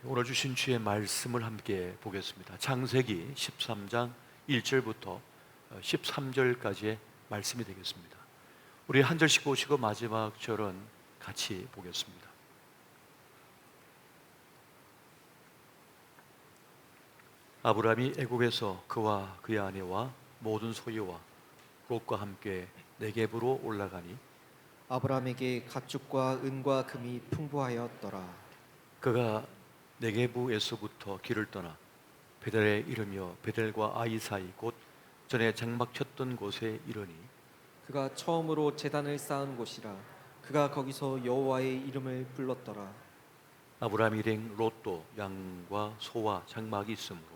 오늘 주신 주의 말씀을 함께 보겠습니다. 창세기 13장 1절부터 13절까지의 말씀이 되겠습니다. 우리 한 절씩 보시고 마지막 절은 같이 보겠습니다. 아브라함이 애국에서 그와 그의 아내와 모든 소유와 롯과 함께 네겝으로 올라가니 아브라함에게 가축과 은과 금이 풍부하였더라. 그가 네겝에서부터 길을 떠나 베델에 이르며 베델과 아이 사이 곧 전에 장막 쳤던 곳에 이르니 그가 처음으로 제단을 쌓은 곳이라. 그가 거기서 여호와의 이름을 불렀더라. 아브라함 일행 롯도 양과 소와 장막이 있으므로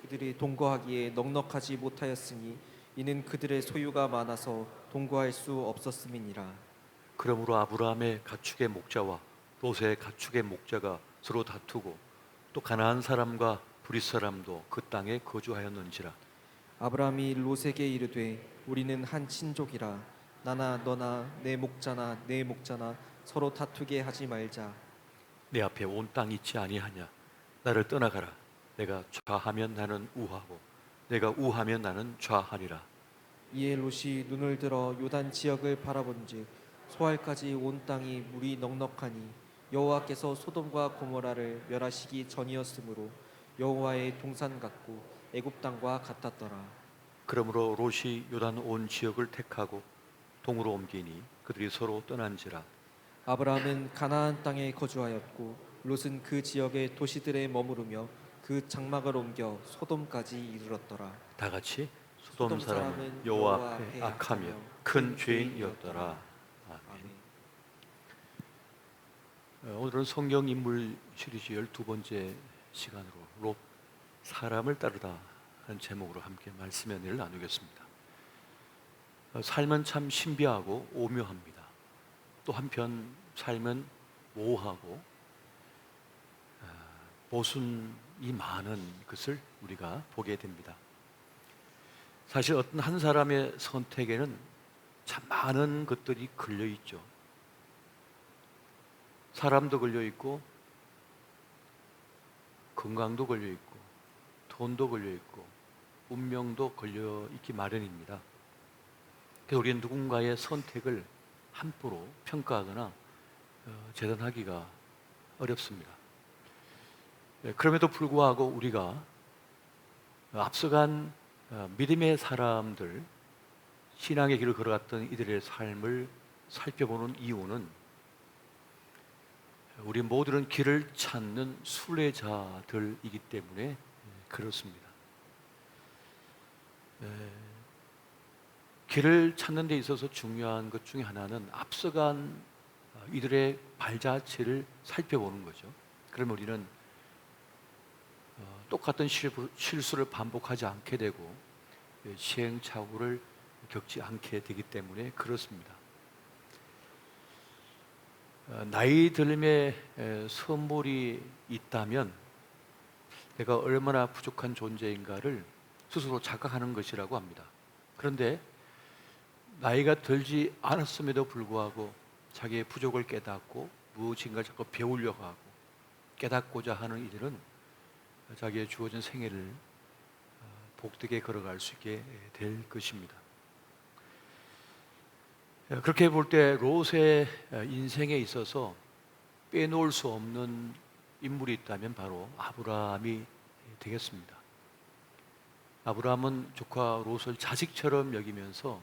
그들이 동거하기에 넉넉하지 못하였으니 이는 그들의 소유가 많아서 동거할 수 없었음이니라. 그러므로 아브라함의 가축의 목자와 롯의 가축의 목자가 서로 다투고 또 가나안 사람과 브릿 사람도 그 땅에 거주하였는지라. 아브라함이 롯에게 이르되 우리는 한 친족이라. 나나 너나 내 목자나 내 목자나 서로 다투게 하지 말자. 내 앞에 온 땅 있지 아니하냐. 나를 떠나가라. 내가 좌하면 나는 우하고 내가 우하면 나는 좌하리라. 이에 롯이 눈을 들어 요단 지역을 바라본즉 소알까지 온 땅이 물이 넉넉하니 여호와께서 소돔과 고모라를 멸하시기 전이었으므로 여호와의 동산 같고 애굽 땅과 같았더라. 그러므로 롯이 요단 온 지역을 택하고 동으로 옮기니 그들이 서로 떠난지라. 아브라함은 가나안 땅에 거주하였고 롯은 그 지역의 도시들에 머무르며 그 장막을 옮겨 소돔까지 이르렀더라. 다 같이 소돔 사람은 여호와 앞에 악하며 큰 죄인이었더라. 아멘. 오늘은 성경 인물 시리즈 12번째 시간으로 롯 사람을 따르다 하는 제목으로 함께 말씀의 은혜를 나누겠습니다. 삶은 참 신비하고 오묘합니다. 또 한편 삶은 모호하고 모순이 많은 것을 우리가 보게 됩니다. 사실 어떤 한 사람의 선택에는 참 많은 것들이 걸려 있죠. 사람도 걸려 있고, 건강도 걸려 있고, 돈도 걸려 있고, 운명도 걸려 있기 마련입니다. 그래서 우리는 누군가의 선택을 함부로 평가하거나 재단하기가 어렵습니다. 그럼에도 불구하고 우리가 앞서간 믿음의 사람들, 신앙의 길을 걸어갔던 이들의 삶을 살펴보는 이유는 우리 모두는 길을 찾는 순례자들이기 때문에 그렇습니다. 길을 찾는 데 있어서 중요한 것 중에 하나는 앞서간 이들의 발자취를 살펴보는 거죠. 그러면 우리는 똑같은 실수를 반복하지 않게 되고 시행착오를 겪지 않게 되기 때문에 그렇습니다. 나이 들음의 선물이 있다면 내가 얼마나 부족한 존재인가를 스스로 자각하는 것이라고 합니다. 그런데 나이가 들지 않았음에도 불구하고 자기의 부족을 깨닫고 무엇인가를 자꾸 배우려고 하고 깨닫고자 하는 이들은 자기의 주어진 생애를 복되게 걸어갈 수 있게 될 것입니다. 그렇게 볼 때 롯의 인생에 있어서 빼놓을 수 없는 인물이 있다면 바로 아브라함이 되겠습니다. 아브라함은 조카 롯을 자식처럼 여기면서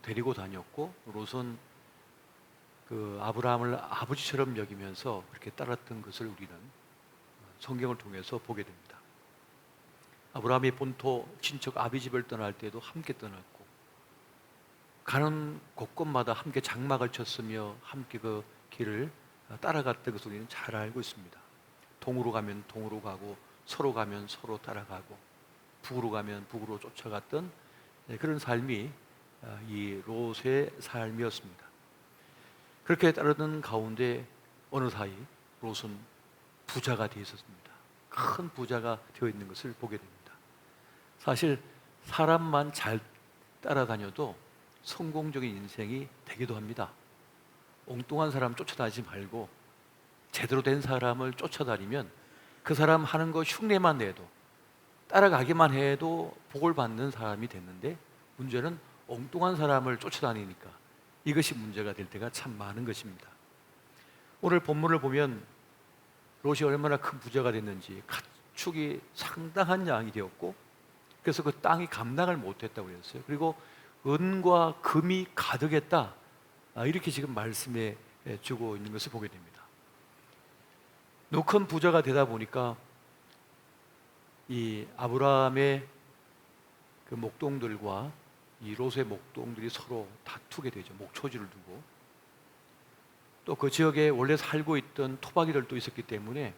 데리고 다녔고 롯은 그 아브라함을 아버지처럼 여기면서 그렇게 따랐던 것을 우리는 성경을 통해서 보게 됩니다. 아브라함이 본토 친척 아비집을 떠날 때도 함께 떠났고 가는 곳곳마다 함께 장막을 쳤으며 함께 그 길을 따라갔던 것을 우리는 잘 알고 있습니다. 동으로 가면 동으로 가고 서로 가면 서로 따라가고 북으로 가면 북으로 쫓아갔던 그런 삶이 이 롯의 삶이었습니다. 그렇게 따르던 가운데 어느 사이 롯은 부자가 되어 있었습니다. 큰 부자가 되어 있는 것을 보게 됩니다. 사실 사람만 잘 따라다녀도 성공적인 인생이 되기도 합니다. 엉뚱한 사람 쫓아다니지 말고 제대로 된 사람을 쫓아다니면 그 사람 하는 거 흉내만 내도, 따라가기만 해도 복을 받는 사람이 됐는데, 문제는 엉뚱한 사람을 쫓아다니니까 이것이 문제가 될 때가 참 많은 것입니다. 오늘 본문을 보면 롯이 얼마나 큰 부자가 됐는지, 가축이 상당한 양이 되었고, 그래서 그 땅이 감당을 못했다고 그랬어요. 그리고 은과 금이 가득했다, 이렇게 지금 말씀해 주고 있는 것을 보게 됩니다. 큰 부자가 되다 보니까 이 아브라함의 그 목동들과 이 롯의 목동들이 서로 다투게 되죠. 목초지를 두고. 또 그 지역에 원래 살고 있던 토박이들도 있었기 때문에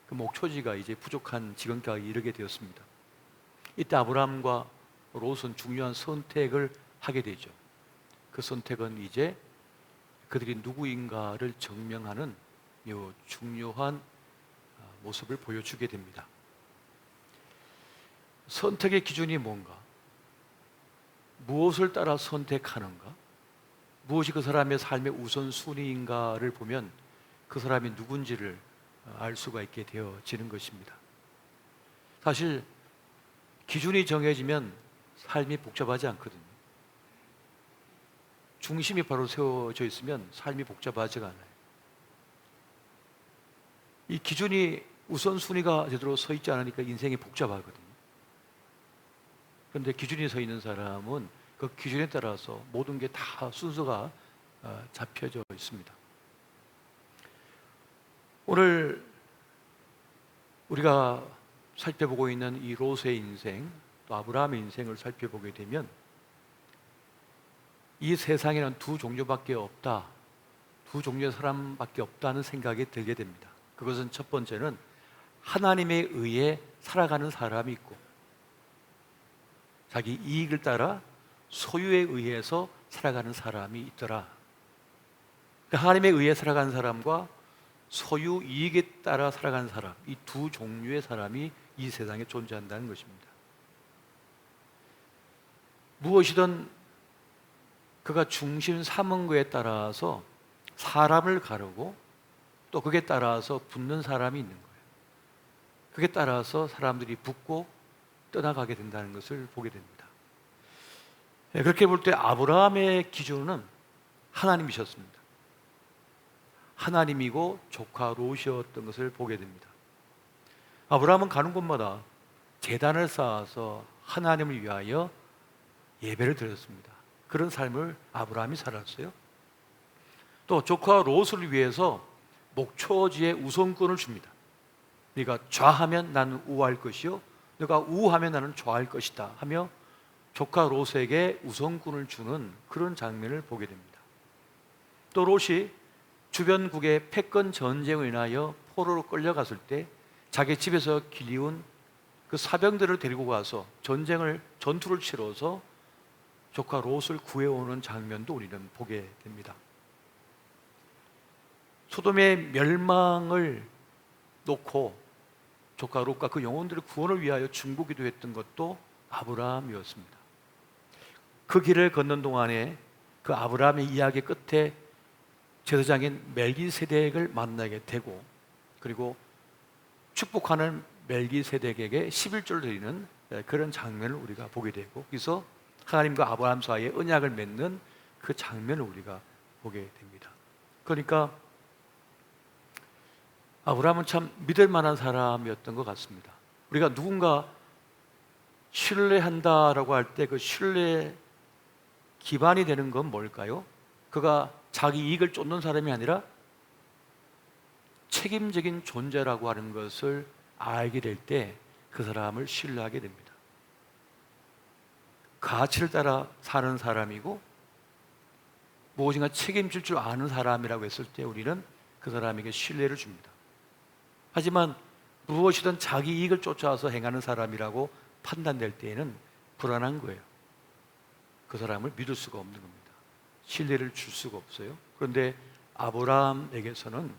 그 목초지가 이제 부족한 지경까지 이르게 되었습니다. 이때 아브라함과 롯은 중요한 선택을 하게 되죠. 그 선택은 이제 그들이 누구인가를 증명하는 매우 중요한 모습을 보여주게 됩니다. 선택의 기준이 뭔가? 무엇을 따라 선택하는가? 무엇이 그 사람의 삶의 우선순위인가를 보면 그 사람이 누군지를 알 수가 있게 되어지는 것입니다. 사실 기준이 정해지면 삶이 복잡하지 않거든요. 중심이 바로 세워져 있으면 삶이 복잡하지가 않아요. 이 기준이 우선순위가 제대로 서 있지 않으니까 인생이 복잡하거든요. 그런데 기준이 서 있는 사람은 그 기준에 따라서 모든 게 다 순서가 잡혀져 있습니다. 오늘 우리가 살펴보고 있는 이 롯의 인생, 또 아브라함의 인생을 살펴보게 되면 이 세상에는 두 종류밖에 없다, 두 종류의 사람밖에 없다는 생각이 들게 됩니다. 그것은 첫 번째는 하나님에 의해 살아가는 사람이 있고, 자기 이익을 따라 소유에 의해서 살아가는 사람이 있더라. 하나님에 의해 살아가는 사람과 소유 이익에 따라 살아가는 사람, 이 두 종류의 사람이 이 세상에 존재한다는 것입니다. 무엇이든 그가 중심 삼은 거에 따라서 사람을 가르고, 또 그에 따라서 붙는 사람이 있는 거예요. 그에 따라서 사람들이 붙고 떠나가게 된다는 것을 보게 됩니다. 그렇게 볼 때 아브라함의 기준은 하나님이셨습니다. 하나님이고 조카 롯이었던 것을 보게 됩니다. 아브라함은 가는 곳마다 제단을 쌓아서 하나님을 위하여 예배를 드렸습니다. 그런 삶을 아브라함이 살았어요. 또 조카 롯을 위해서 목초지에 우선권을 줍니다. 네가 좌하면 나는 우할 것이요, 네가 우하면 나는 좌할 것이다 하며 조카 롯에게 우선권을 주는 그런 장면을 보게 됩니다. 또 롯이 주변국의 패권 전쟁으로 인하여 포로로 끌려갔을 때 자기 집에서 길이운 그 사병들을 데리고 가서 전투를 치러서 조카 롯을 구해오는 장면도 우리는 보게 됩니다. 소돔의 멸망을 놓고 조카 롯과 그 영혼들의 구원을 위하여 중보기도했던 것도 아브라함이었습니다. 그 길을 걷는 동안에 그 아브라함의 이야기 끝에 제사장인 멜기세덱을 만나게 되고, 그리고 축복하는 멜기세덱에게 11조를 드리는 그런 장면을 우리가 보게 되고, 그래서 하나님과 아브라함 사이에 언약을 맺는 그 장면을 우리가 보게 됩니다. 그러니까 아브라함은 참 믿을 만한 사람이었던 것 같습니다. 우리가 누군가 신뢰한다라고 할 때 그 신뢰 기반이 되는 건 뭘까요? 그가 자기 이익을 쫓는 사람이 아니라 책임적인 존재라고 하는 것을 알게 될 때 그 사람을 신뢰하게 됩니다. 가치를 따라 사는 사람이고 무엇인가 책임질 줄 아는 사람이라고 했을 때 우리는 그 사람에게 신뢰를 줍니다. 하지만 무엇이든 자기 이익을 쫓아서 행하는 사람이라고 판단될 때에는 불안한 거예요. 그 사람을 믿을 수가 없는 겁니다. 신뢰를 줄 수가 없어요. 그런데 아브라함에게서는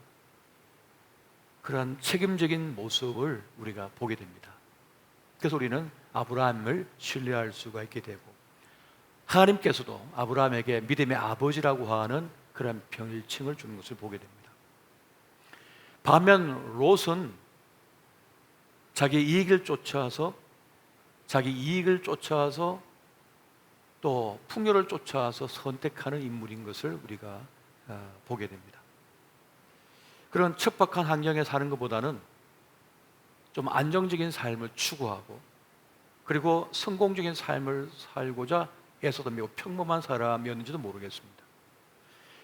그러한 책임적인 모습을 우리가 보게 됩니다. 그래서 우리는 아브라함을 신뢰할 수가 있게 되고, 하나님께서도 아브라함에게 믿음의 아버지라고 하는 그런 병일칭을 주는 것을 보게 됩니다. 반면 롯은 자기 이익을 쫓아서 또 풍요를 쫓아서 선택하는 인물인 것을 우리가 보게 됩니다. 그런 척박한 환경에 사는 것보다는 좀 안정적인 삶을 추구하고 그리고 성공적인 삶을 살고자 애썼던 매우 평범한 사람이었는지도 모르겠습니다.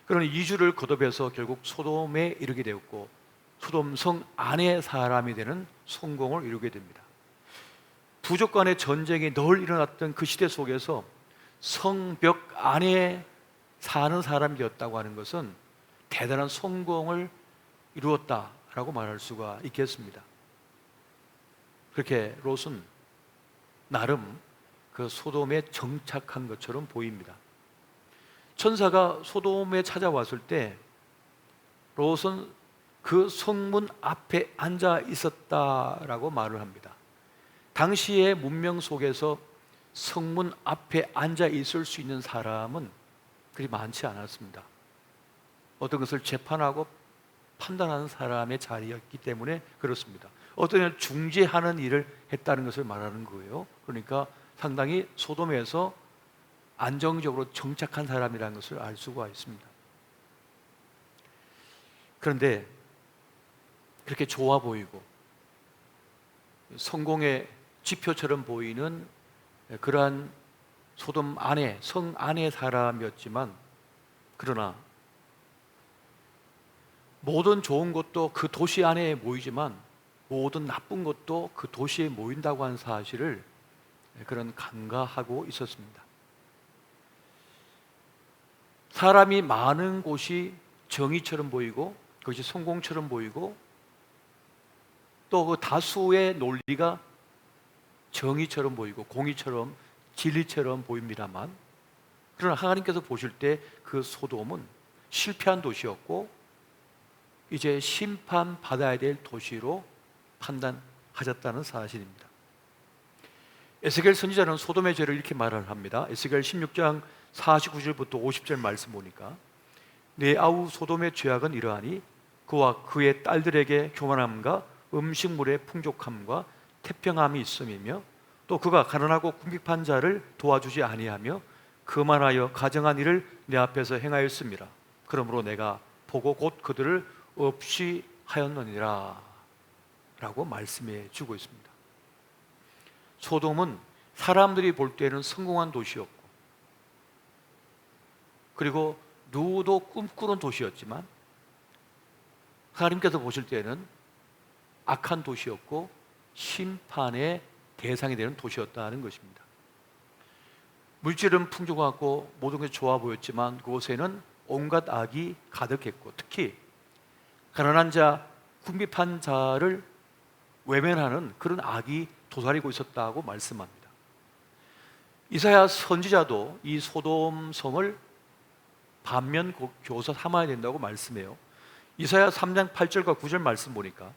그런 이주를 거듭해서 결국 소돔에 이르게 되었고 소돔성 안의 사람이 되는 성공을 이루게 됩니다. 부족 간의 전쟁이 늘 일어났던 그 시대 속에서 성벽 안에 사는 사람이 되었다고 하는 것은 대단한 성공을 이루었다라고 말할 수가 있겠습니다. 그렇게 롯은 나름 그 소돔에 정착한 것처럼 보입니다. 천사가 소돔에 찾아왔을 때 롯은 그 성문 앞에 앉아 있었다라고 말을 합니다. 당시의 문명 속에서 성문 앞에 앉아 있을 수 있는 사람은 그리 많지 않았습니다. 어떤 것을 재판하고 판단하는 사람의 자리였기 때문에 그렇습니다. 어떤 일 중재하는 일을 했다는 것을 말하는 거예요. 그러니까 상당히 소돔에서 안정적으로 정착한 사람이라는 것을 알 수가 있습니다. 그런데 그렇게 좋아 보이고 성공의 지표처럼 보이는 그러한 소돔 안에, 성 안의 사람이었지만 그러나 모든 좋은 것도 그 도시 안에 모이지만 모든 나쁜 것도 그 도시에 모인다고 하는 사실을 그런 간과하고 있었습니다. 사람이 많은 곳이 정의처럼 보이고 그것이 성공처럼 보이고 또 그 다수의 논리가 정의처럼 보이고 공의처럼 진리처럼 보입니다만 그러나 하나님께서 보실 때 그 소돔은 실패한 도시였고 이제 심판받아야 될 도시로 판단하셨다는 사실입니다. 에스겔 선지자는 소돔의 죄를 이렇게 말을 합니다. 에스겔 16장 49절부터 50절 말씀 보니까 내 아우 소돔의 죄악은 이러하니 그와 그의 딸들에게 교만함과 음식물의 풍족함과 태평함이 있음이며 또 그가 가난하고 궁핍한 자를 도와주지 아니하며 그만하여 가정한 일을 내 앞에서 행하였습니다. 그러므로 내가 보고 곧 그들을 없이 하였느니라 라고 말씀해 주고 있습니다. 소돔은 사람들이 볼 때는 성공한 도시였고 그리고 누구도 꿈꾸는 도시였지만 하나님께서 보실 때는 악한 도시였고 심판의 대상이 되는 도시였다는 것입니다. 물질은 풍족하고 모든 것이 좋아 보였지만 그곳에는 온갖 악이 가득했고 특히 가난한 자, 궁핍한 자를 외면하는 그런 악이 도사리고 있었다고 말씀합니다. 이사야 선지자도 이 소돔성을 반면 교사 삼아야 된다고 말씀해요. 이사야 3장 8절과 9절 말씀 보니까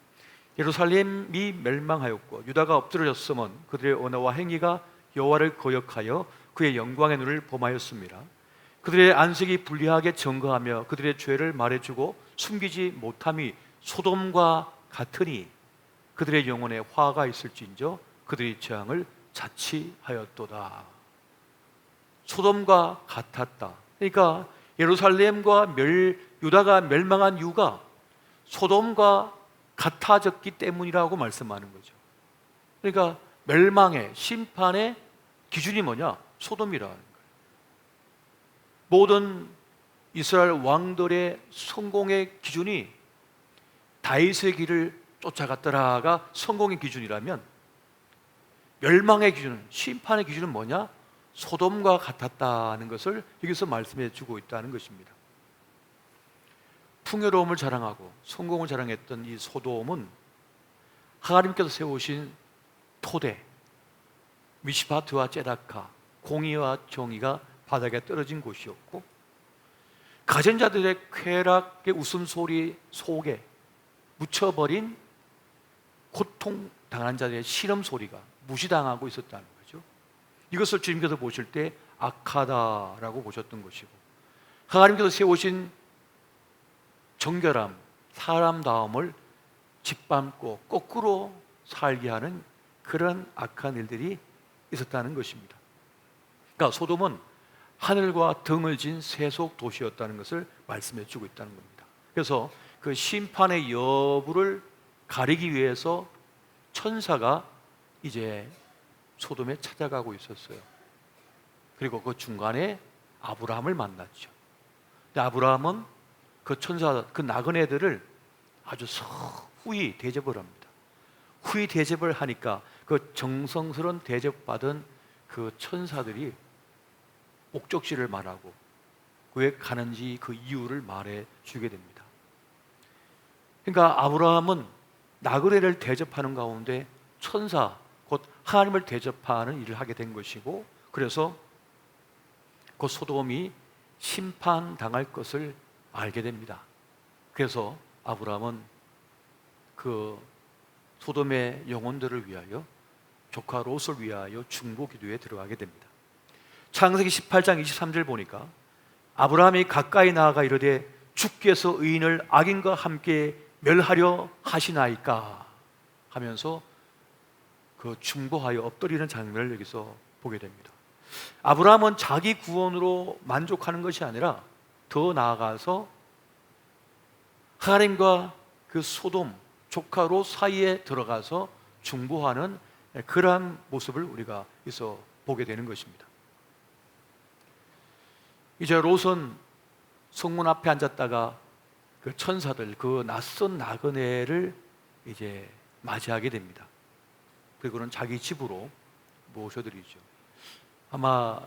예루살렘이 멸망하였고 유다가 엎드러졌으면 그들의 언어와 행위가 여호와를 거역하여 그의 영광의 눈을 범하였습니다. 그들의 안색이 불리하게 증거하며 그들의 죄를 말해주고 숨기지 못함이 소돔과 같으니 그들의 영혼에 화가 있을진저 그들의 재앙을 자치하였도다. 소돔과 같았다. 그러니까 예루살렘과 유다가 멸망한 이유가 소돔과 같아졌기 때문이라고 말씀하는 거죠. 그러니까 멸망의 심판의 기준이 뭐냐? 소돔이라는 거예요. 모든 이스라엘 왕들의 성공의 기준이 다윗의 길을 쫓아갔더라가 성공의 기준이라면 멸망의 기준은, 심판의 기준은 뭐냐? 소돔과 같았다는 것을 여기서 말씀해 주고 있다는 것입니다. 풍요로움을 자랑하고 성공을 자랑했던 이 소돔은 하나님께서 세우신 토대, 미시파트와 제다카, 공의와 정의가 바닥에 떨어진 곳이었고 가전자들의 쾌락의 웃음소리 속에 묻혀버린 고통당한 자들의 신음소리가 무시당하고 있었다는 거죠. 이것을 주님께서 보실 때 악하다라고 보셨던 것이고 하나님께서 세우신 정결함, 사람다움을 짓밟고 거꾸로 살게 하는 그런 악한 일들이 있었다는 것입니다. 그러니까 소돔은 하늘과 등을 진 세속 도시였다는 것을 말씀해 주고 있다는 겁니다. 그래서 그 심판의 여부를 가리기 위해서 천사가 이제 소돔에 찾아가고 있었어요. 그리고 그 중간에 아브라함을 만났죠. 근데 아브라함은 그 천사, 그 나그네들을 아주 후히 대접을 합니다. 후히 대접을 하니까 그 정성스러운 대접받은 그 천사들이 목적지를 말하고 왜 가는지 그 이유를 말해 주게 됩니다. 그러니까 아브라함은 나그네를 대접하는 가운데 천사, 곧 하나님을 대접하는 일을 하게 된 것이고, 그래서 그 소돔이 심판당할 것을 알게 됩니다. 그래서 아브라함은 그 소돔의 영혼들을 위하여, 조카 롯을 위하여 중보 기도에 들어가게 됩니다. 창세기 18장 23절 보니까 아브라함이 가까이 나아가 이르되 주께서 의인을 악인과 함께 멸하려 하시나이까 하면서 그 중보하여 엎드리는 장면을 여기서 보게 됩니다. 아브라함은 자기 구원으로 만족하는 것이 아니라 더 나아가서 하나님과 그 소돔 조카 롯 사이에 들어가서 중보하는 그러한 모습을 우리가 여기서 보게 되는 것입니다. 이제 롯은 성문 앞에 앉았다가 그 천사들, 그 낯선 나그네를 이제 맞이하게 됩니다. 그리고는 자기 집으로 모셔드리죠. 아마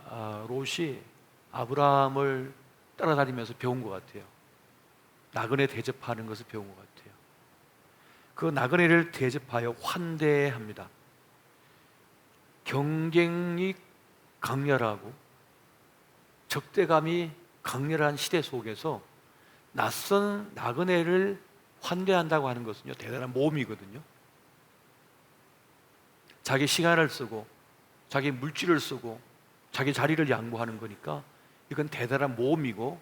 롯이 아브라함을 따라다니면서 배운 것 같아요. 나그네 대접하는 것을 배운 것 같아요. 그 나그네를 대접하여 환대합니다. 경쟁이 강렬하고 적대감이 강렬한 시대 속에서 낯선 나그네를 환대한다고 하는 것은요, 대단한 모험이거든요. 자기 시간을 쓰고 자기 물질을 쓰고 자기 자리를 양보하는 거니까 이건 대단한 모험이고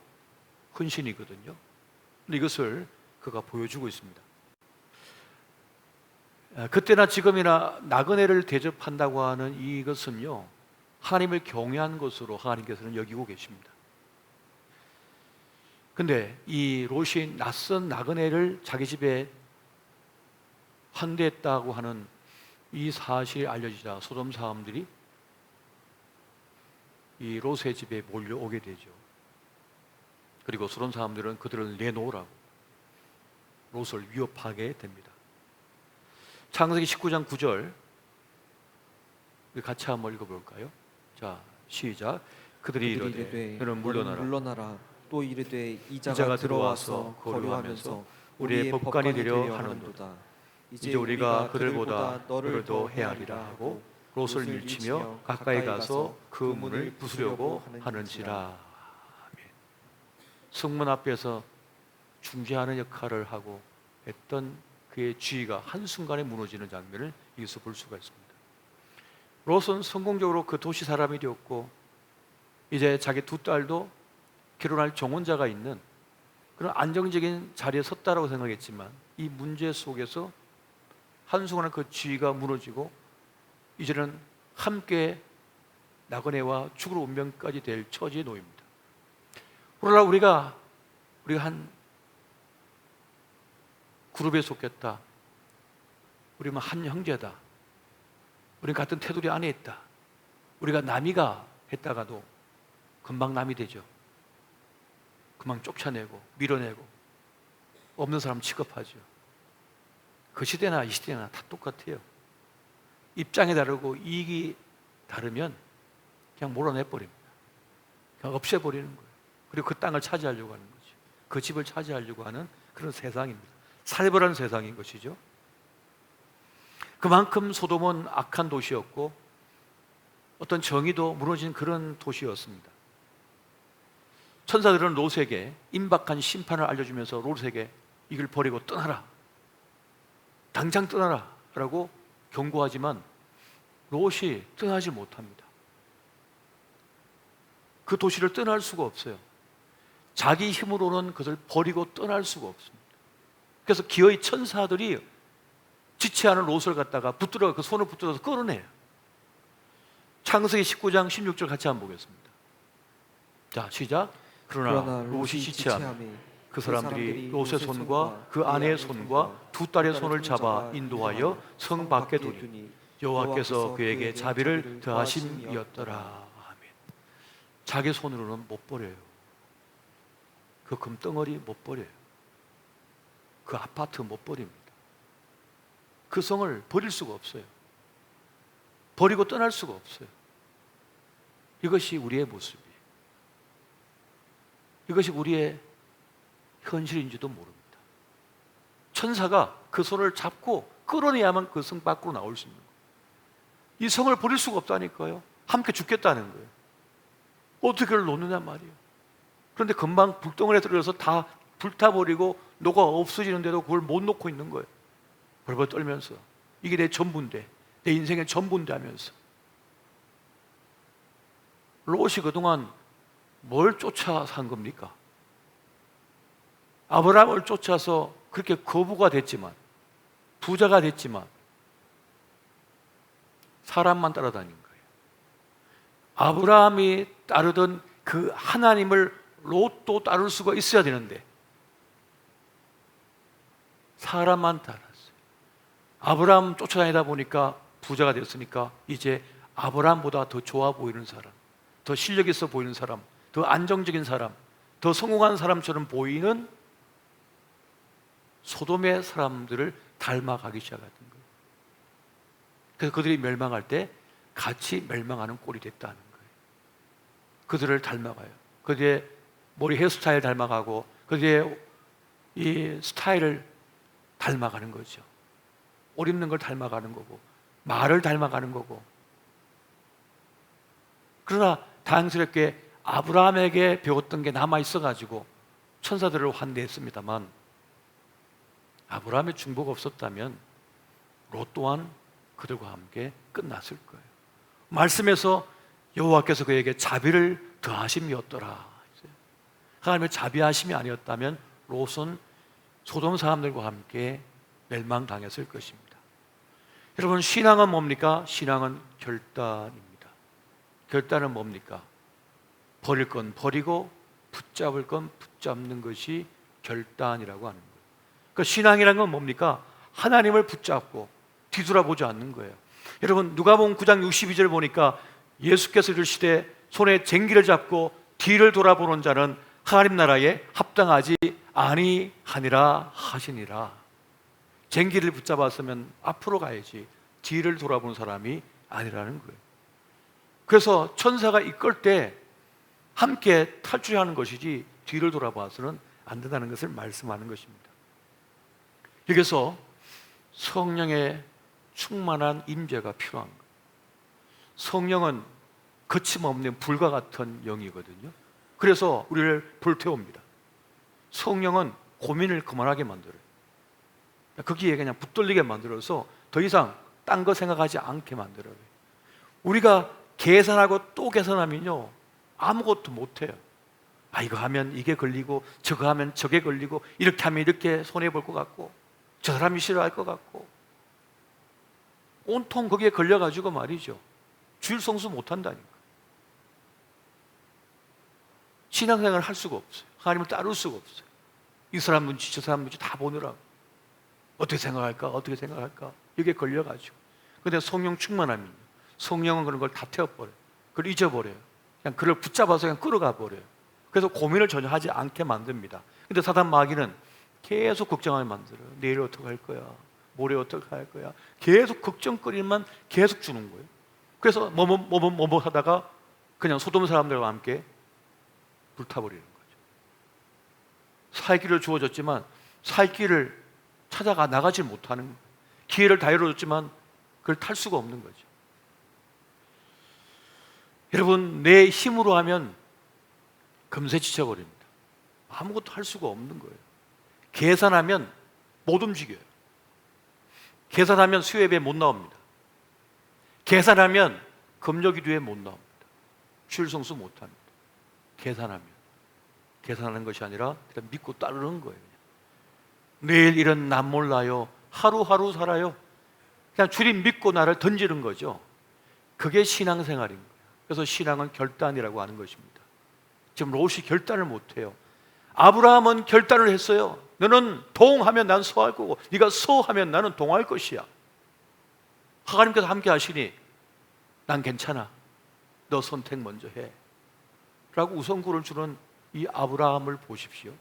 헌신이거든요. 근데 이것을 그가 보여주고 있습니다. 그때나 지금이나 나그네를 대접한다고 하는 이것은요, 하나님을 경외한 것으로 하나님께서는 여기고 계십니다. 근데 이 롯이 낯선 나그네를 자기 집에 환대했다고 하는 이 사실이 알려지자 소돔 사람들이 이 롯의 집에 몰려오게 되죠. 그리고 소돔 사람들은 그들을 내놓으라고 롯을 위협하게 됩니다. 창세기 19장 9절 같이 한번 읽어볼까요? 자, 시작. 그들이 이르되 너는 물러나라. 또 이르되 이자가 들어와서 거류하면서 우리의 법관이 되려 하는도다. 이제 우리가 그들보다 너를 더 헤아리라 하고 롯을 밀치며 가까이 가서 그 문을 부수려고 하는지라. 아멘. 성문 앞에서 중재하는 역할을 하고 했던 그의 지위가 한순간에 무너지는 장면을 여기서 볼 수가 있습니다. 롯은 성공적으로 그 도시 사람이 되었고 이제 자기 두 딸도 결혼할 정혼자가 있는 그런 안정적인 자리에 섰다라고 생각했지만 이 문제 속에서 한순간에 그 지위가 무너지고 이제는 함께 나그네와 죽을 운명까지 될 처지에 놓입니다. 그러나 우리가 한 그룹에 속했다. 우리는 한 형제다. 우리는 같은 테두리 안에 있다. 우리가 남이가 했다가도 금방 남이 되죠. 금방 쫓아내고 밀어내고 없는 사람 취급하죠. 그 시대나 이 시대나 다 똑같아요. 입장이 다르고 이익이 다르면 그냥 몰아내버립니다. 그냥 없애버리는 거예요. 그리고 그 땅을 차지하려고 하는 거죠. 그 집을 차지하려고 하는 그런 세상입니다. 살벌한 세상인 것이죠. 그만큼 소돔은 악한 도시였고 어떤 정의도 무너진 그런 도시였습니다. 천사들은 롯에게 임박한 심판을 알려주면서 롯에게 이걸 버리고 떠나라, 당장 떠나라 라고 경고하지만 롯이 떠나지 못합니다. 그 도시를 떠날 수가 없어요. 자기 힘으로는 그것을 버리고 떠날 수가 없습니다. 그래서 기어이 천사들이 지체하는 롯을 갖다가 붙들어 그 손을 붙들어서 끌어내요. 창세기 19장 16절 같이 한번 보겠습니다. 자, 시작. 그러나 롯이 지체하며 그 사람들이 롯의 손과 그 아내의 손과 두 딸의 손을 잡아 인도하여 성 밖에 두니 여호와께서 그에게 자비를 더하심이었더라. 아멘. 자기 손으로는 못 버려요. 그 금덩어리 못 버려요. 그 아파트 못 버립니다. 그 성을 버릴 수가 없어요. 버리고 떠날 수가 없어요. 이것이 우리의 모습이에요. 이것이 우리의 현실인지도 모릅니다. 천사가 그 손을 잡고 끌어내야만 그 성 밖으로 나올 수 있는 거예요. 이 성을 버릴 수가 없다니까요. 함께 죽겠다는 거예요. 어떻게 그걸 놓느냐 말이에요. 그런데 금방 불덩어리에 들어서 다 불타버리고 녹아 없어지는데도 그걸 못 놓고 있는 거예요. 벌벌 떨면서 이게 내 전부인데, 내 인생의 전부인데 하면서. 롯이 그동안 뭘 쫓아 산 겁니까? 아브라함을 쫓아서 그렇게 거부가 됐지만, 부자가 됐지만 사람만 따라다닌 거예요. 아브라함이 따르던 그 하나님을 롯도 따를 수가 있어야 되는데 사람만 따랐어요. 아브라함 쫓아다니다 보니까 부자가 됐으니까 이제 아브라함보다 더 좋아 보이는 사람, 더 실력 있어 보이는 사람, 더 안정적인 사람, 더 성공한 사람처럼 보이는 소돔의 사람들을 닮아가기 시작하는 거예요. 그래서 그들이 멸망할 때 같이 멸망하는 꼴이 됐다는 거예요. 그들을 닮아가요. 그들의 머리 헤어스타일 닮아가고 그들의 이 스타일을 닮아가는 거죠. 옷 입는 걸 닮아가는 거고 말을 닮아가는 거고. 그러나 다행스럽게 아브라함에게 배웠던 게 남아있어가지고 천사들을 환대했습니다만, 아브라함의 중보가 없었다면 롯 또한 그들과 함께 끝났을 거예요. 말씀에서 여호와께서 그에게 자비를 더하심이었더라. 하나님의 자비하심이 아니었다면 롯은 소돔 사람들과 함께 멸망당했을 것입니다. 여러분, 신앙은 뭡니까? 신앙은 결단입니다. 결단은 뭡니까? 버릴 건 버리고 붙잡을 건 붙잡는 것이 결단이라고 하는 거예요. 그 신앙이라는 건 뭡니까? 하나님을 붙잡고 뒤돌아보지 않는 거예요. 여러분, 누가복음 9장 62절 보니까 예수께서 이르시되 손에 쟁기를 잡고 뒤를 돌아보는 자는 하나님 나라에 합당하지 아니하니라 하시니라. 쟁기를 붙잡았으면 앞으로 가야지 뒤를 돌아보는 사람이 아니라는 거예요. 그래서 천사가 이끌 때 함께 탈출하는 것이지 뒤를 돌아봐서는 안 된다는 것을 말씀하는 것입니다. 여기서 성령의 충만한 임재가 필요한 거예요. 성령은 거침없는 불과 같은 영이거든요. 그래서 우리를 불태웁니다. 성령은 고민을 그만하게 만들어요. 거기에 그냥 붙들리게 만들어서 더 이상 딴 거 생각하지 않게 만들어요. 우리가 계산하고 또 계산하면요 아무것도 못해요. 아, 이거 하면 이게 걸리고 저거 하면 저게 걸리고 이렇게 하면 이렇게 손해볼 것 같고 저 사람이 싫어할 것 같고 온통 거기에 걸려가지고 말이죠, 주일 성수 못한다니까. 신앙생활을 할 수가 없어요. 하나님을 따를 수가 없어요. 이 사람 눈치 저 사람 눈치 다 보느라고 어떻게 생각할까 어떻게 생각할까 이게 걸려가지고. 근데 성령 충만함이, 성령은 그런 걸 다 태워버려요. 그걸 잊어버려요. 그냥 그를 붙잡아서 그냥 끌어가 버려요. 그래서 고민을 전혀 하지 않게 만듭니다. 근데 사단 마귀는 계속 걱정하게 만들어요. 내일 어떻게 할 거야, 모레 어떻게 할 거야, 계속 걱정거리만 계속 주는 거예요. 그래서 뭐뭐 하다가 그냥 소돔 사람들과 함께 불타버리는 거죠. 살 길을 주어졌지만 살 길을 찾아가 나가지 못하는 거예요. 기회를 다 열어줬지만 그걸 탈 수가 없는 거죠. 여러분, 내 힘으로 하면 금세 지쳐버립니다. 아무것도 할 수가 없는 거예요. 계산하면 못 움직여요. 계산하면 수요예배 못 나옵니다. 계산하면 금요기도에 못 나옵니다. 주일 성수 못 합니다. 계산하는 것이 아니라 그냥 믿고 따르는 거예요. 내일 일은 난 몰라요. 하루하루 살아요. 그냥 주님 믿고 나를 던지는 거죠. 그게 신앙생활인 거예요. 그래서 신앙은 결단이라고 하는 것입니다. 지금 롯이 결단을 못해요. 아브라함은 결단을 했어요. 너는 동하면 난 서할 거고 네가 서하면 나는 동할 것이야. 하나님께서 함께 하시니 난 괜찮아. 너 선택 먼저 해 라고 우선구를 주는 이 아브라함을 보십시오.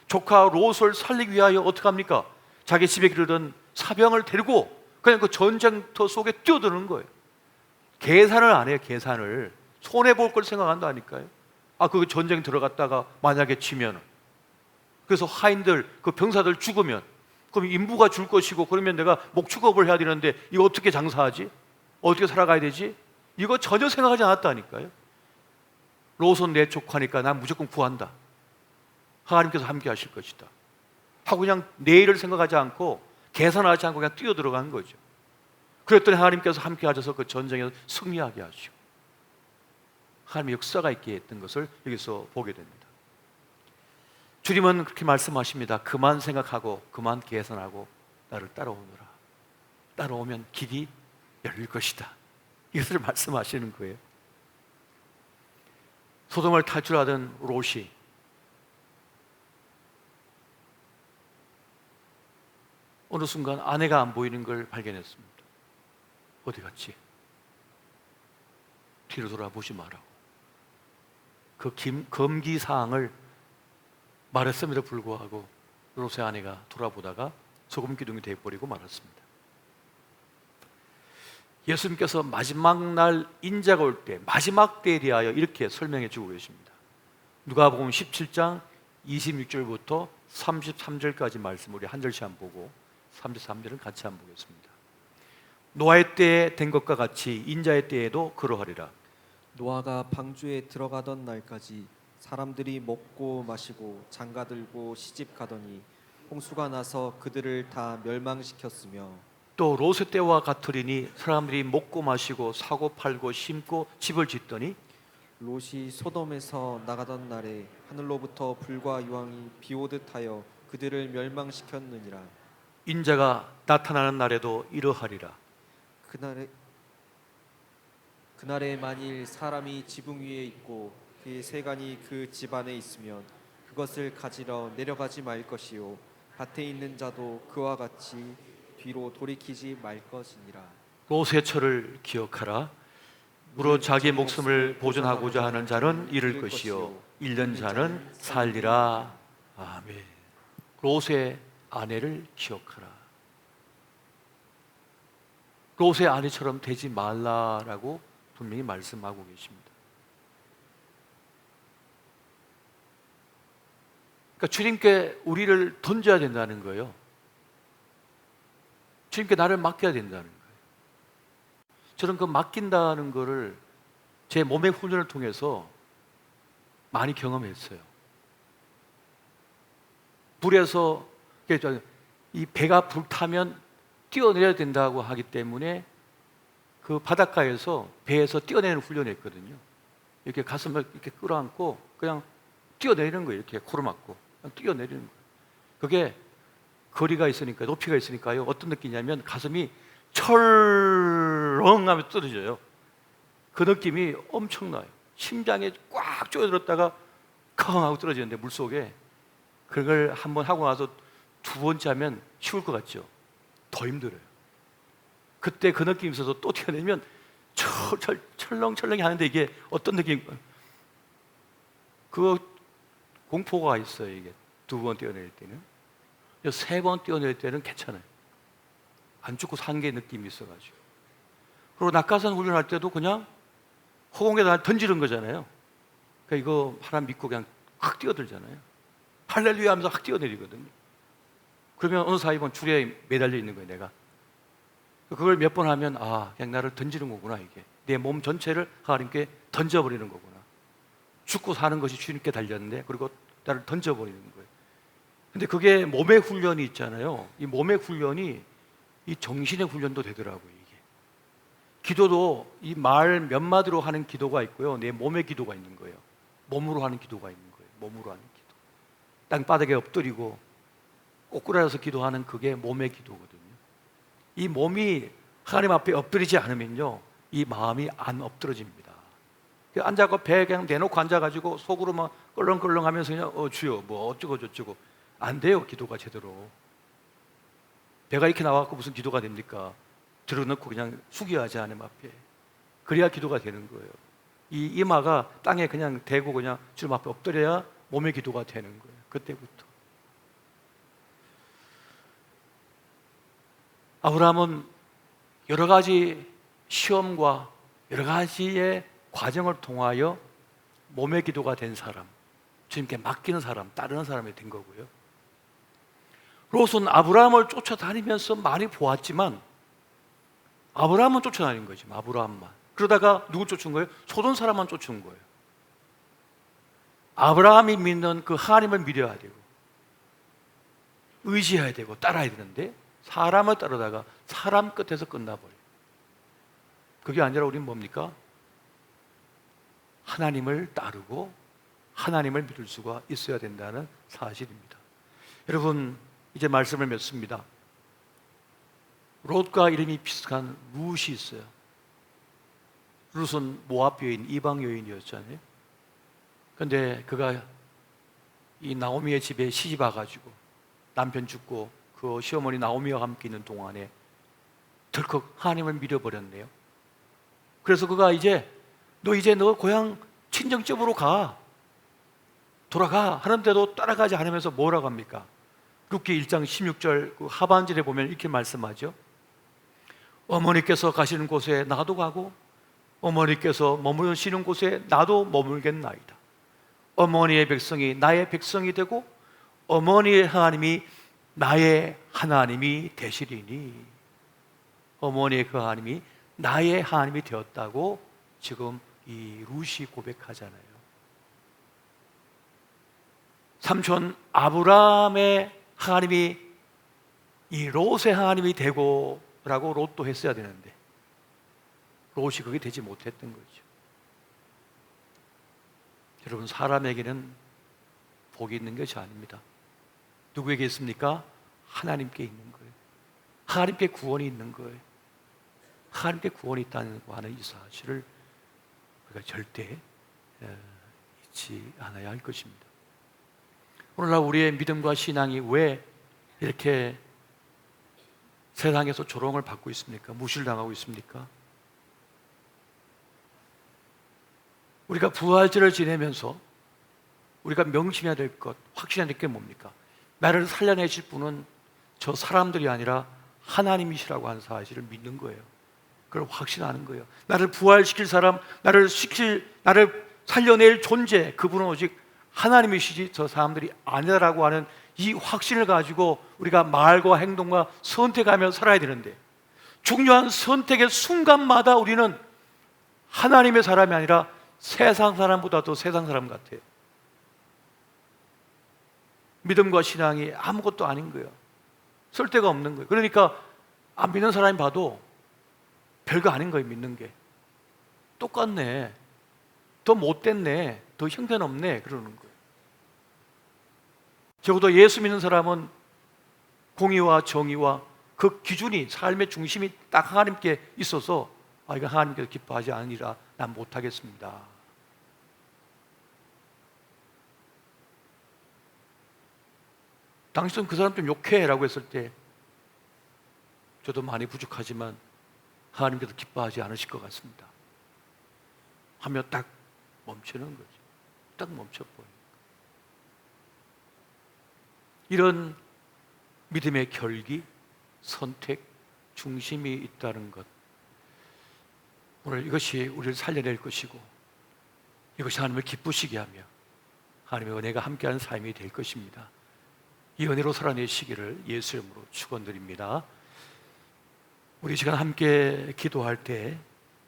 조카 롯을 살리기 위하여 어떻게 합니까? 자기 집에 기르던 사병을 데리고 그냥 그 전쟁터 속에 뛰어드는 거예요. 계산을 안 해요. 계산을. 손해볼 걸 생각한다니까요. 그 전쟁 들어갔다가 만약에 지면, 그래서 하인들, 그 병사들 죽으면, 그럼 인부가 줄 것이고, 그러면 내가 목축업을 해야 되는데 이거 어떻게 장사하지? 어떻게 살아가야 되지? 이거 전혀 생각하지 않았다니까요. 롯은 내 조카니까 난 무조건 구한다. 하나님께서 함께 하실 것이다 하고 그냥 내일을 생각하지 않고 계산하지 않고 그냥 뛰어들어간 거죠. 그랬더니 하나님께서 함께 하셔서 그 전쟁에서 승리하게 하시고 하나님의 역사가 있게 했던 것을 여기서 보게 됩니다. 주님은 그렇게 말씀하십니다. 그만 생각하고 그만 계산하고 나를 따라오너라. 따라오면 길이 열릴 것이다. 이것을 말씀하시는 거예요. 소돔을 탈출하던 롯이 어느 순간 아내가 안 보이는 걸 발견했습니다. 어디 갔지? 뒤로 돌아보지 말라고. 그 금기사항을 말했음에도 불구하고 롯의 아내가 돌아보다가 소금 기둥이 되어버리고 말았습니다. 예수님께서 마지막 날 인자가 올 때, 마지막 때에 대하여 이렇게 설명해 주고 계십니다. 누가복음 17장 26절부터 33절까지 말씀 우리 한 절씩 한번 보고 33절은 같이 한번 보겠습니다. 노아의 때에 된 것과 같이 인자의 때에도 그러하리라. 노아가 방주에 들어가던 날까지 사람들이 먹고 마시고 장가들고 시집가더니 홍수가 나서 그들을 다 멸망시켰으며 또 롯의 때와 같으리니 사람들이 먹고 마시고 사고 팔고 심고 집을 짓더니 롯이 소돔에서 나가던 날에 하늘로부터 불과 유황이 비오듯하여 그들을 멸망시켰느니라. 인자가 나타나는 날에도 이러하리라. 그날에 만일 사람이 지붕 위에 있고 그의 세간이 그 집안에 있으면 그것을 가지러 내려가지 말 것이요 밭에 있는 자도 그와 같이 뒤로 돌이키지 말 것이니라. 롯의 처를 기억하라. 무릇 자기 목숨을 보존하고자 하는 자는 잃을 것이요 잃는 자는 살리라. 아멘. 롯의 아내를 기억하라. 롯의 아내처럼 되지 말라라고 분명히 말씀하고 계십니다. 그러니까 주님께 우리를 던져야 된다는 거예요. 주님께 나를 맡겨야 된다는 거예요. 저는 그 맡긴다는 거를 제 몸의 훈련을 통해서 많이 경험했어요. 불에서 이 배가 불타면 뛰어내려야 된다고 하기 때문에 그 바닷가에서 배에서 뛰어내리는 훈련을 했거든요. 이렇게 가슴을 이렇게 끌어안고 그냥 뛰어내리는 거예요. 이렇게 코를 막고 그냥 뛰어내리는 거예요. 그게 거리가 있으니까, 높이가 있으니까요. 어떤 느낌이냐면 가슴이 철렁하면서 떨어져요. 그 느낌이 엄청나요. 심장에 꽉 쪼여들었다가 컹 하고 떨어지는데 물속에 그걸 한번 하고 나서 두 번째 하면 쉬울 것 같죠? 더 힘들어요. 그때 그 느낌이 있어서 또 뛰어내면 철렁철렁이 하는데 이게 어떤 느낌? 그 공포가 있어요. 이게 두 번 뛰어낼 때는. 세 번 뛰어낼 때는 괜찮아요. 안 죽고 산 게 느낌이 있어가지고. 그리고 낙하산 훈련할 때도 그냥 허공에다 던지는 거잖아요. 그러니까 이거 하나 믿고 그냥 확 뛰어들잖아요. 할렐루야 하면서 확 뛰어내리거든요. 그러면 어느 사이면 줄에 매달려 있는 거예요, 내가. 그걸 몇 번 하면 그냥 나를 던지는 거구나, 이게. 내 몸 전체를 하나님께 던져버리는 거구나. 죽고 사는 것이 주님께 달렸는데 그리고 나를 던져버리는 거예요. 근데 그게 몸의 훈련이 있잖아요. 이 몸의 훈련이 이 정신의 훈련도 되더라고요, 이게. 기도도 이 말 몇 마디로 하는 기도가 있고요. 내 몸의 기도가 있는 거예요. 몸으로 하는 기도가 있는 거예요. 몸으로 하는 기도. 땅바닥에 엎드리고 꼬꾸라져서 기도하는 그게 몸의 기도거든요. 이 몸이 하나님 앞에 엎드리지 않으면요, 이 마음이 안 엎드러집니다. 앉아서 배 그냥 내놓고 앉아가지고 속으로 막 껄렁껄렁하면서 그냥 주여 뭐 어쩌고 저쩌고 안 돼요. 기도가 제대로. 배가 이렇게 나와갖고 무슨 기도가 됩니까? 들어놓고 그냥 숙여야지 하나님 앞에. 그래야 기도가 되는 거예요. 이 이마가 땅에 그냥 대고 그냥 주님 앞에 엎드려야 몸의 기도가 되는 거예요. 그때부터. 아브라함은 여러 가지 시험과 여러 가지의 과정을 통하여 몸의 기도가 된 사람, 주님께 맡기는 사람, 따르는 사람이 된 거고요. 롯은 아브라함을 쫓아다니면서 많이 보았지만 아브라함은 쫓아다닌 거지, 아브라함만. 그러다가 누구 쫓은 거예요? 소돔 사람만 쫓은 거예요. 아브라함이 믿는 그 하나님을 믿어야 되고 의지해야 되고 따라야 되는데 사람을 따르다가 사람 끝에서 끝나버려요. 그게 아니라 우리는 뭡니까? 하나님을 따르고 하나님을 믿을 수가 있어야 된다는 사실입니다. 여러분, 이제 말씀을 맺습니다. 롯과 이름이 비슷한 룻이 있어요. 룻은 모압 여인, 이방 여인이었잖아요. 그런데 그가 이 나오미의 집에 시집 와가지고 남편 죽고 그 시어머니 나오미와 함께 있는 동안에 덜컥 하나님을 믿어버렸네요. 그래서 그가 너 고향 친정집으로 돌아가 하는데도 따라가지 않으면서 뭐라고 합니까? 룻기 1장 16절 그 하반절에 보면 이렇게 말씀하죠. 어머니께서 가시는 곳에 나도 가고 어머니께서 머무르시는 곳에 나도 머물겠나이다. 어머니의 백성이 나의 백성이 되고 어머니의 하나님이 나의 하나님이 되시리니. 어머니의 그 하나님이 나의 하나님이 되었다고 지금 이 룻이 고백하잖아요. 삼촌 아브라함의 하나님이 이 롯의 하나님이 되고 라고 롯도 했어야 되는데 롯이 그게 되지 못했던 거죠. 여러분, 사람에게는 복이 있는 것이 아닙니다. 누구에게 있습니까? 하나님께 있는 거예요. 하나님께 구원이 있는 거예요. 하나님께 구원이 있다는 하는 이 사실을 우리가 절대 잊지 않아야 할 것입니다. 오늘날 우리의 믿음과 신앙이 왜 이렇게 세상에서 조롱을 받고 있습니까? 무시당하고 있습니까? 우리가 부활절을 지내면서 우리가 명심해야 될 것, 확신해야 될 게 뭡니까? 나를 살려내실 분은 저 사람들이 아니라 하나님이시라고 하는 사실을 믿는 거예요. 그걸 확신하는 거예요. 나를 부활시킬 사람, 나를 살려낼 존재, 그분은 오직 하나님이시지 저 사람들이 아니라고 하는 이 확신을 가지고 우리가 말과 행동과 선택하며 살아야 되는데, 중요한 선택의 순간마다 우리는 하나님의 사람이 아니라 세상 사람보다 더 세상 사람 같아요. 믿음과 신앙이 아무것도 아닌 거예요. 쓸데가 없는 거예요. 그러니까 안 믿는 사람이 봐도 별거 아닌 거예요. 믿는 게 똑같네, 더 못됐네, 더 형편없네 그러는 거예요. 적어도 예수 믿는 사람은 공의와 정의와 그 기준이, 삶의 중심이 딱 하나님께 있어서 이거 하나님께서 기뻐하지 않으리라, 난 못하겠습니다. 당신은 그 사람 좀 욕해라고 했을 때 저도 많이 부족하지만 하나님께서 기뻐하지 않으실 것 같습니다 하며 딱 멈추는 거죠. 딱 멈춰버려요. 이런 믿음의 결기, 선택, 중심이 있다는 것, 오늘 이것이 우리를 살려낼 것이고 이것이 하나님을 기쁘시게 하며 하나님의 은혜가 함께하는 삶이 될 것입니다. 이 은혜로 살아내시기를 예수 이름으로 축원드립니다. 우리 시간 함께 기도할 때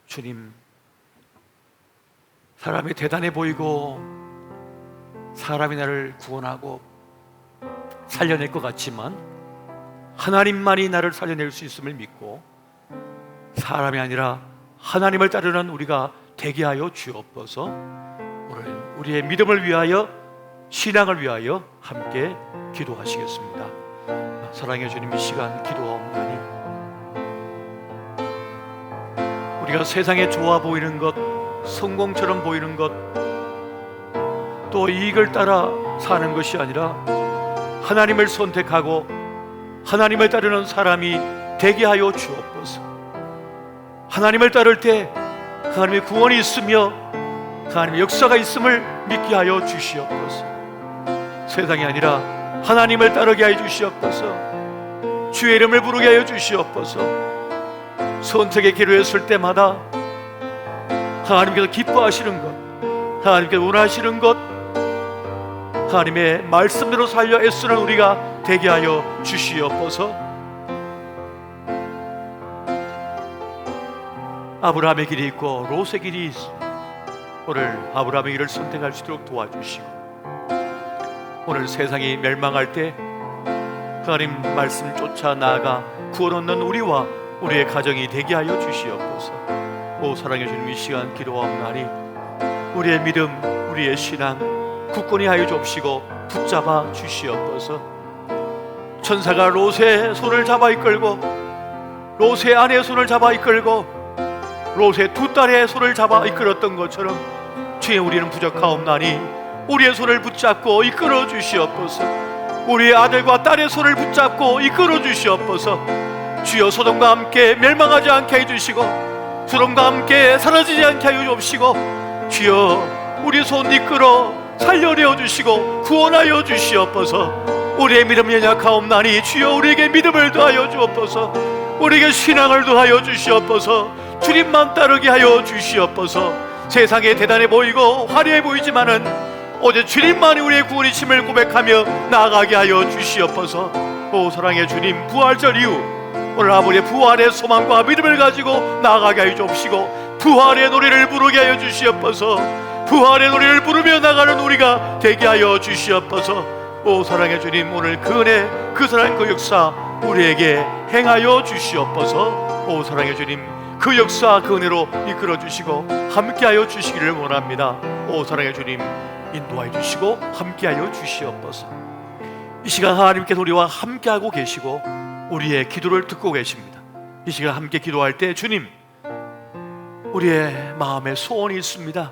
주님, 사람이 대단해 보이고 사람이 나를 구원하고 살려낼 것 같지만 하나님만이 나를 살려낼 수 있음을 믿고 사람이 아니라 하나님을 따르는 우리가 되게 하여 주옵소서. 오늘 우리의 믿음을 위하여, 신앙을 위하여 함께 기도하시겠습니다. 사랑해 주님, 이 시간 기도하옵나니 우리가 세상에 좋아 보이는 것, 성공처럼 보이는 것, 또 이익을 따라 사는 것이 아니라 하나님을 선택하고 하나님을 따르는 사람이 되게 하여 주옵소서. 하나님을 따를 때 하나님의 구원이 있으며 하나님의 역사가 있음을 믿게 하여 주시옵소서. 세상이 아니라 하나님을 따르게 하여 주시옵소서. 주의 이름을 부르게 하여 주시옵소서. 선택의 기로에 설 때마다 하나님께서 기뻐하시는 것, 하나님께서 원하시는 것, 하나님의 말씀대로 살려 애쓰는 우리가 되게 하여 주시옵소서. 아브라함의 길이 있고 롯의 길이 있습니다. 오늘 아브라함의 길을 선택할 수 있도록 도와주시고, 오늘 세상이 멸망할 때 하나님 말씀 쫓아 나아가 구원 얻는 우리와 우리의 가정이 되게 하여 주시옵소서. 오 사랑해 주님, 이 시간 기도하옵나니 우리의 믿음, 우리의 신앙 굳건히 하여 주옵시고 붙잡아 주시옵소서. 천사가 롯의 손을 잡아 이끌고, 롯의 아내의 손을 잡아 이끌고, 롯의 두 딸의 손을 잡아 이끌었던 것처럼 주여 우리는 부족하옵나니 우리의 손을 붙잡고 이끌어 주시옵소서. 우리의 아들과 딸의 손을 붙잡고 이끌어 주시옵소서. 주여 소돔과 함께 멸망하지 않게 해주시고 소돔과 함께 사라지지 않게 하여 주옵시고, 주여 우리 손 이끌어 살려내어 주시고 구원하여 주시옵소서. 우리의 믿음 연약하옵나니 주여 우리에게 믿음을 더하여 주옵소서. 우리에게 신앙을 더하여 주시옵소서. 주님만 따르게 하여 주시옵소서. 세상에 대단해 보이고 화려해 보이지만은 오직 주님만이 우리의 구원이심을 고백하며 나아가게 하여 주시옵소서. 오 사랑의 주님, 부활절 이후 오늘 아버지의 부활의 소망과 믿음을 가지고 나아가게 하여 주옵시고 부활의 노래를 부르게 하여 주시옵소서. 부활의 노래를 부르며 나가는 우리가 되게 하여 주시옵소서. 오 사랑의 주님, 오늘 그 은혜, 그 사랑, 그 역사 우리에게 행하여 주시옵소서. 오 사랑의 주님, 그 역사, 그 은혜로 이끌어 주시고 함께하여 주시기를 원합니다. 오 사랑의 주님, 인도하여 주시고 함께하여 주시옵소서. 이 시간 하나님께서 우리와 함께하고 계시고 우리의 기도를 듣고 계십니다. 이 시간 함께 기도할 때 주님, 우리의 마음에 소원이 있습니다.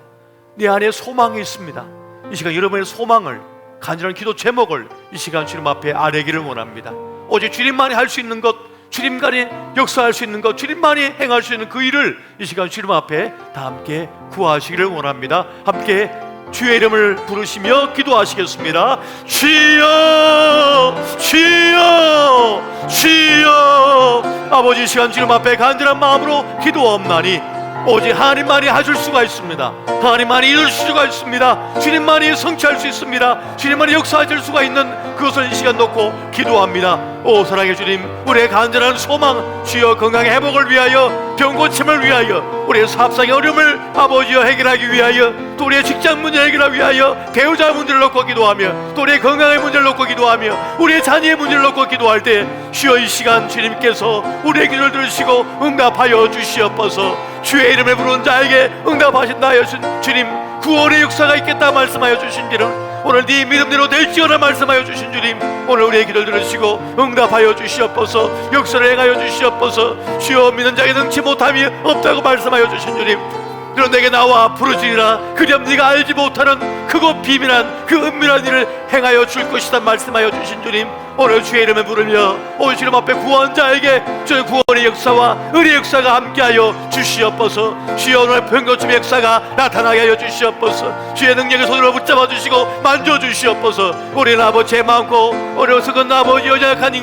내 안에 소망이 있습니다. 이 시간 여러분의 소망을, 간절한 기도 제목을 이 시간 주님 앞에 아뢰기를 원합니다. 오직 주님만이 할 수 있는 것, 주님만이 역사할 수 있는 것, 주님만이 행할 수 있는 그 일을 이 시간 주님 앞에 다 함께 구하시기를 원합니다. 함께 주의 이름을 부르시며 기도하시겠습니다. 주여, 주여, 주여. 아버지, 이 시간 주님 앞에 간절한 마음으로 기도하옵나니 오직 하나님만이 하실 수가 있습니다. 하나님만이 이룰 수가 있습니다. 주님만이 성취할 수 있습니다. 주님만이 역사하실 수가 있는 그것을 이 시간 놓고 기도합니다. 오 사랑의 주님, 우리의 간절한 소망, 주여 건강의 회복을 위하여, 병 고침을 위하여, 우리의 사업상의 어려움을 아버지여 해결하기 위하여, 또 우리의 직장 문제를 해결하기 위하여 배우자 문제를 놓고 기도하며, 또 우리의 건강의 문제를 놓고 기도하며, 우리의 자녀의 문제를 놓고 기도할 때 주여 이 시간 주님께서 우리의 기도를 들으시고 응답하여 주시옵소서. 주의 이름을 부르는 자에게 응답하신다 하신 주님, 구원의 역사가 있겠다 말씀하여 주신 주님, 오늘 네 믿음대로 될지어라 말씀하여 주신 주님, 오늘 우리의 기도를 들으시고 응답하여 주시옵소서. 역사를 행하여 주시옵소서. 주여 믿는 자에게 능치 못함이 없다고 말씀하여 주신 주님, 너는 내게 나와 부르짖으라. 그리하면 네가 알지 못하는 크고 비밀한 그 은밀한 일을 행하여 줄 것이다 말씀하여 주신 주님, 오늘 주의 이름을 부르며 오늘 주님 앞에 구원자에게 주의 구원의 역사와 의의 역사가 함께하여 주시옵소서. 주여 오늘 병고침의 역사가 나타나게 하여 주시옵소서. 주의 능력의 손으로 붙잡아 주시고 만져 주시옵소서. 우리는 아버지의 마음고 어려워서 그 아버지 연약한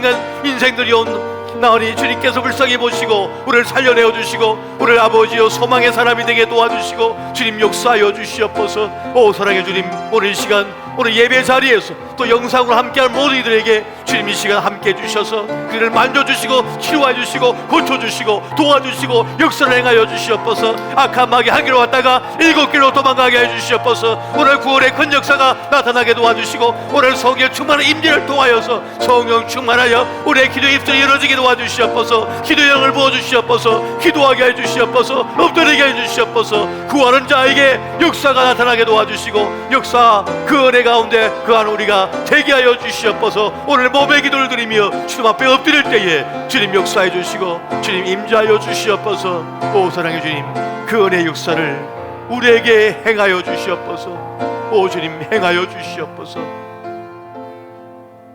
인생들이 온 나으니 주님께서 불쌍히 보시고 우리를 살려내어 주시고 우리를 아버지여 소망의 사람이 되게 도와주시고 주님 역사하여 주시옵소서. 오 사랑의 주님, 오늘 이 시간 오늘 예배 자리에서 또 영상으로 함께할 모든 이들에게 주님 이 시간 함께해 주셔서 그를 만져주시고 치료해 주시고 고쳐주시고 도와주시고 역사를 행하여 주시옵소서. 악한 마귀 한 길로 왔다가 7길로 도망가게 해 주시옵소서. 오늘 구원의 큰 역사가 나타나게 도와주시고 오늘 성령 충만한 임재를 통하여서 성령 충만하여 우리의 기도 입술이 열어지게 도와주시옵소서. 기도의 영을 부어주시옵소서. 기도하게 해주시옵소서. 엎드리게 해주시옵소서. 구하는 자에게 역사가 나타나게 도와주시고 역사 그 은혜 가운데 그 안 우리가 되게 하여 주시옵소서. 오늘 몸의 기도를 드리며 주님 앞에 엎드릴 때에 주님 역사해 주시고 주님 임재하여 주시옵소서. 오 사랑의 주님, 그 은혜의 역사를 우리에게 행하여 주시옵소서. 오 주님, 행하여 주시옵소서.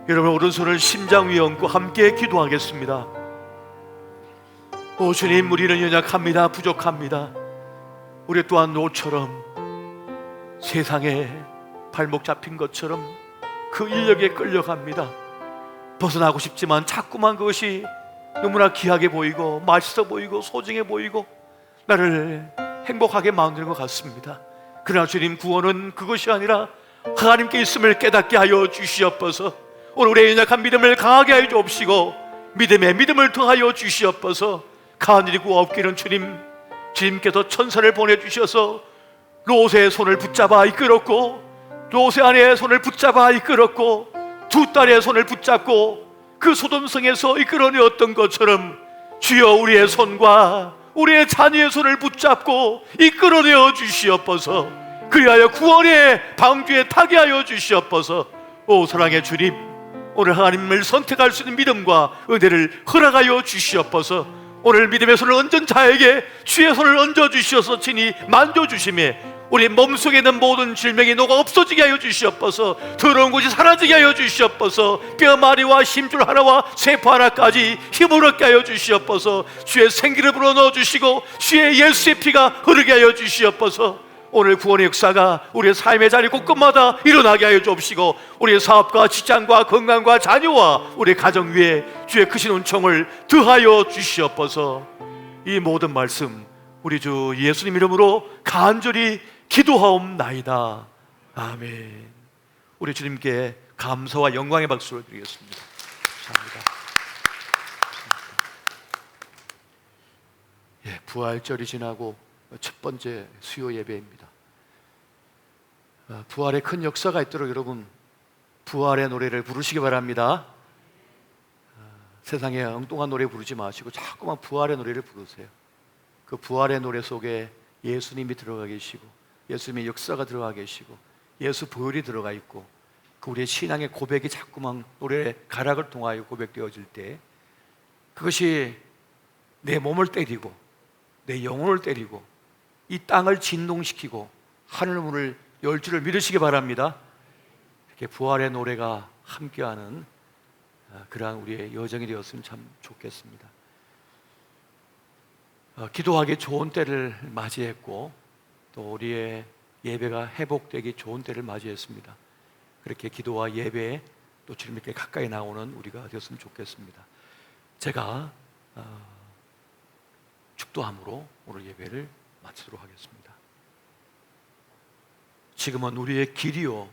여러분, 오른손을 심장 위에 얹고 함께 기도하겠습니다. 오 주님, 우리는 연약합니다. 부족합니다. 우리 또한 노처럼 세상에 발목 잡힌 것처럼 그 인력에 끌려갑니다. 벗어나고 싶지만 자꾸만 그것이 너무나 귀하게 보이고 맛있어 보이고 소중해 보이고 나를 행복하게 만드는 것 같습니다. 그러나 주님, 구원은 그것이 아니라 하나님께 있음을 깨닫게 하여 주시옵소서. 오늘 우리의 연약한 믿음을 강하게 하여 주옵시고 믿음에 믿음을 더하여 주시옵소서. 가한 일이 없기는 주님께서 천사를 보내주셔서 롯의 손을 붙잡아 이끌었고, 롯의 아내의 손을 붙잡아 이끌었고, 두 딸의 손을 붙잡고 그 소돔성에서 이끌어내었던 것처럼 주여, 우리의 손과 우리의 자녀의 손을 붙잡고 이끌어내어 주시옵소서. 그리하여 구원의 방주에 타게 하여 주시옵소서. 오 사랑의 주님, 오늘 하나님을 선택할 수 있는 믿음과 은혜를 허락하여 주시옵소서. 오늘 믿음의 손을 얹은 자에게 주의 손을 얹어 주시어서 친히 만져주심에 우리 몸속에 있는 모든 질병이 녹아 없어지게 하여 주시옵소서. 더러운 것이 사라지게 하여 주시옵소서. 뼈마리와 심줄 하나와 세포 하나까지 힘을 얻게 하여 주시옵소서. 주의 생기를 불어넣어 주시고 주의 예수의 피가 흐르게 하여 주시옵소서. 오늘 구원의 역사가 우리의 삶의 자리 곳곳마다 일어나게 하여 주옵시고 우리의 사업과 직장과 건강과 자녀와 우리의 가정 위에 주의 크신 은총을 더하여 주시옵소서. 이 모든 말씀 우리 주 예수님 이름으로 간절히 기도하옵나이다. 아멘. 우리 주님께 감사와 영광의 박수를 드리겠습니다. 감사합니다. 예, 부활절이 지나고 첫 번째 수요 예배입니다. 부활의 큰 역사가 있도록 여러분 부활의 노래를 부르시기 바랍니다. 세상에 엉뚱한 노래 부르지 마시고 자꾸만 부활의 노래를 부르세요. 그 부활의 노래 속에 예수님이 들어가 계시고 예수님의 역사가 들어가 계시고 예수 보혈이 들어가 있고 그 우리의 신앙의 고백이 자꾸만 노래의 가락을 통하여 고백되어질 때 그것이 내 몸을 때리고 내 영혼을 때리고 이 땅을 진동시키고 하늘 문을 열 줄을 믿으시기 바랍니다. 이렇게 부활의 노래가 함께하는 그러한 우리의 여정이 되었으면 참 좋겠습니다. 기도하기 좋은 때를 맞이했고 또 우리의 예배가 회복되기 좋은 때를 맞이했습니다. 그렇게 기도와 예배에 또 주님께 가까이 나오는 우리가 되었으면 좋겠습니다. 제가 축도함으로 오늘 예배를 마치도록 하겠습니다. 지금은 우리의 길이요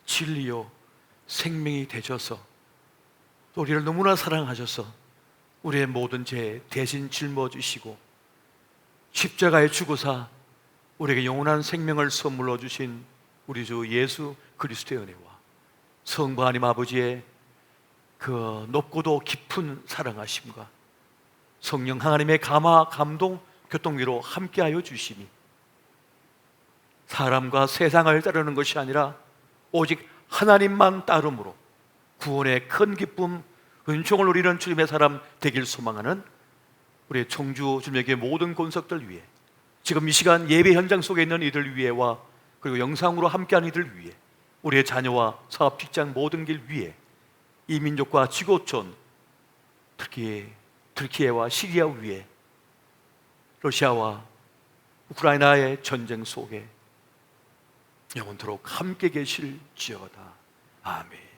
진리요 생명이 되셔서 또 우리를 너무나 사랑하셔서 우리의 모든 죄 대신 짊어 주시고 십자가에 죽으사 우리에게 영원한 생명을 선물로 주신 우리 주 예수 그리스도의 은혜와 성부 하나님 아버지의 그 높고도 깊은 사랑하심과 성령 하나님의 감화 감동 교통위로 함께하여 주시니 사람과 세상을 따르는 것이 아니라 오직 하나님만 따름으로 구원의 큰 기쁨 은총을 누리는 주님의 사람 되길 소망하는 우리 청주 주님에게 모든 권석들 위해 지금 이 시간 예배 현장 속에 있는 이들 위해와 그리고 영상으로 함께하는 이들 위해 우리의 자녀와 사업 직장 모든 길 위해 이 민족과 지구촌 특히 터키와 시리아 위에 러시아와 우크라이나의 전쟁 속에 영원토록 함께 계실지어다. 아멘.